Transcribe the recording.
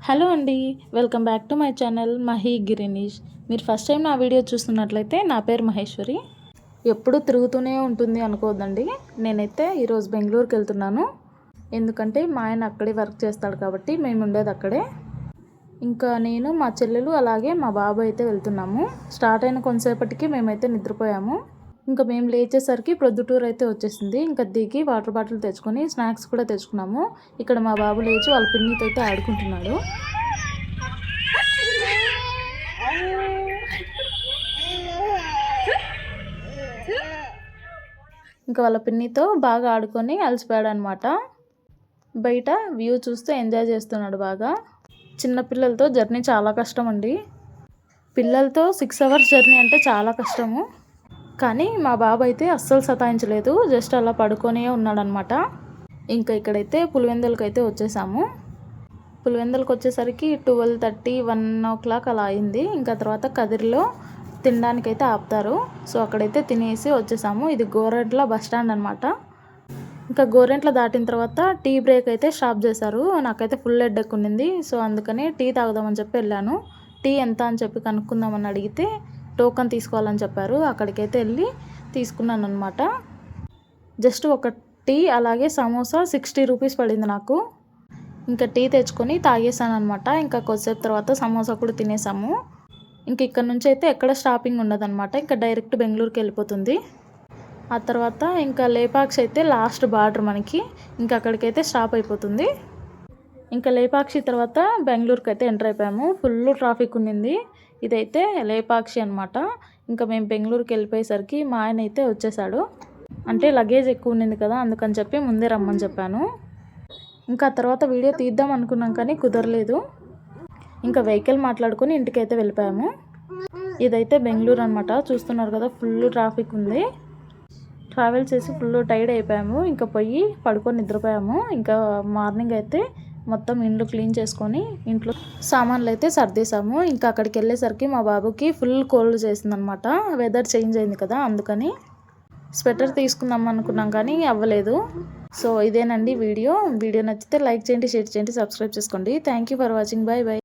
Hello అండి, welcome back to my channel మహి గిరీనిష్. మీరు ఫస్ట్ టైం నా వీడియో చూస్తున్నట్లయితే నా పేరు మహేశ్వరి. ఎప్పుడు తిరుగుతూనే ఉంటుంది అనుకోవద్దండి. నేనైతే ఈరోజు బెంగళూరుకి వెళ్తున్నాను. ఎందుకంటే మా ఆయన అక్కడే వర్క్ చేస్తాడు కాబట్టి మేము ఉండేది అక్కడే. ఇంకా నేను, మా చెల్లెలు, అలాగే మా బాబు అయితే వెళ్తున్నాము. స్టార్ట్ అయిన కొంతసేపటికి మేమైతే నిద్రపోయాము. ఇంకా మేము లేచేసరికి ప్రొద్దుటూరు అయితే వచ్చేసింది. ఇంకా దిగి వాటర్ బాటిల్ తెచ్చుకొని స్నాక్స్ కూడా తెచ్చుకున్నాము. ఇక్కడ మా బాబు లేచి వాళ్ళ పిన్నితో అయితే ఆడుకుంటున్నాడు. ఇంకా వాళ్ళ పిన్నితో బాగా ఆడుకొని అలసిపోయాడు అనమాట. బయట వ్యూ చూస్తూ ఎంజాయ్ చేస్తున్నాడు బాగా. చిన్నపిల్లలతో జర్నీ చాలా కష్టం అండి. పిల్లలతో 6 hours జర్నీ అంటే చాలా కష్టము. కానీ మా బాబు అయితే అస్సలు సతాయించలేదు, జస్ట్ అలా పడుకొనే ఉన్నాడనమాట. ఇంకా ఇక్కడైతే పులివెందులకి అయితే వచ్చేసాము. పులివెందులకి వచ్చేసరికి 12:30, 1 o'clock అలా అయింది. ఇంకా తర్వాత కదిరిలో తినడానికైతే ఆపుతారు. సో అక్కడైతే తినేసి వచ్చేసాము. ఇది గోరెంట్ల బస్ స్టాండ్ అనమాట. ఇంకా గోరెంట్ల దాటిన తర్వాత టీ బ్రేక్ అయితే స్టాప్ చేశారు. నాకైతే ఫుల్ హెడేక్ ఉండింది. సో అందుకని టీ తాగుదామని చెప్పి వెళ్ళాను. టీ ఎంత అని చెప్పి కనుక్కుందామని అడిగితే టోకన్ తీసుకోవాలని చెప్పారు. అక్కడికైతే వెళ్ళి తీసుకున్నాను అనమాట. జస్ట్ ఒక టీ అలాగే సమోసా 60 రూపీస్ పడింది నాకు. ఇంకా టీ తెచ్చుకొని తాగేసాను అనమాట. ఇంకా కొద్దిసేపు తర్వాత సమోసా కూడా తినేసాము. ఇంక ఇక్కడ నుంచి అయితే ఎక్కడ స్టాపింగ్ ఉండదన్నమాట. ఇంకా డైరెక్ట్ బెంగళూరుకి వెళ్ళిపోతుంది. ఆ తర్వాత ఇంకా లేపాక్షి అయితే లాస్ట్ బార్డర్ మనకి. ఇంకా అక్కడికైతే స్టాప్ అయిపోతుంది. ఇంకా లేపాక్షి తర్వాత బెంగళూరుకి అయితే ఎంటర్ అయిపోయాము. ఫుల్ ట్రాఫిక్ ఉండింది. ఇదైతే లేపాక్షి అనమాట. ఇంకా మేము బెంగళూరుకి వెళ్ళిపోయేసరికి మా ఆయన అయితే వచ్చేసాడు. అంటే లగేజ్ ఎక్కువ ఉండింది కదా, అందుకని చెప్పి ముందే రమ్మని చెప్పాను. ఇంకా తర్వాత వీడియో తీద్దాం అనుకున్నాం కానీ కుదరలేదు. ఇంకా వెహికల్ మాట్లాడుకొని ఇంటికైతే వెళ్ళిపోయాము. ఇదైతే బెంగళూరు అనమాట. చూస్తున్నారు కదా, ఫుల్ ట్రాఫిక్ ఉంది. ట్రావెల్ చేసి ఫుల్ టైర్డ్ అయిపోయాము. ఇంకా పోయి పడుకొని నిద్రపోయాము. ఇంకా మార్నింగ్ అయితే మొత్తం ఇండ్లు క్లీన్ చేసుకొని ఇంట్లో సామాన్లు అయితే సర్దేశాము. ఇంకా అక్కడికి వెళ్ళేసరికి మా బాబుకి ఫుల్ కోల్డ్ చేసిందనమాట. వెదర్ చేంజ్ అయింది కదా, అందుకని స్వెటర్ తీసుకుందాం అనుకున్నాం కానీ అవ్వలేదు. సో ఇదేనండి వీడియో నచ్చితే లైక్ చేయండి, షేర్ చేయండి, సబ్స్క్రైబ్ చేసుకోండి. Thank you for watching. Bye bye.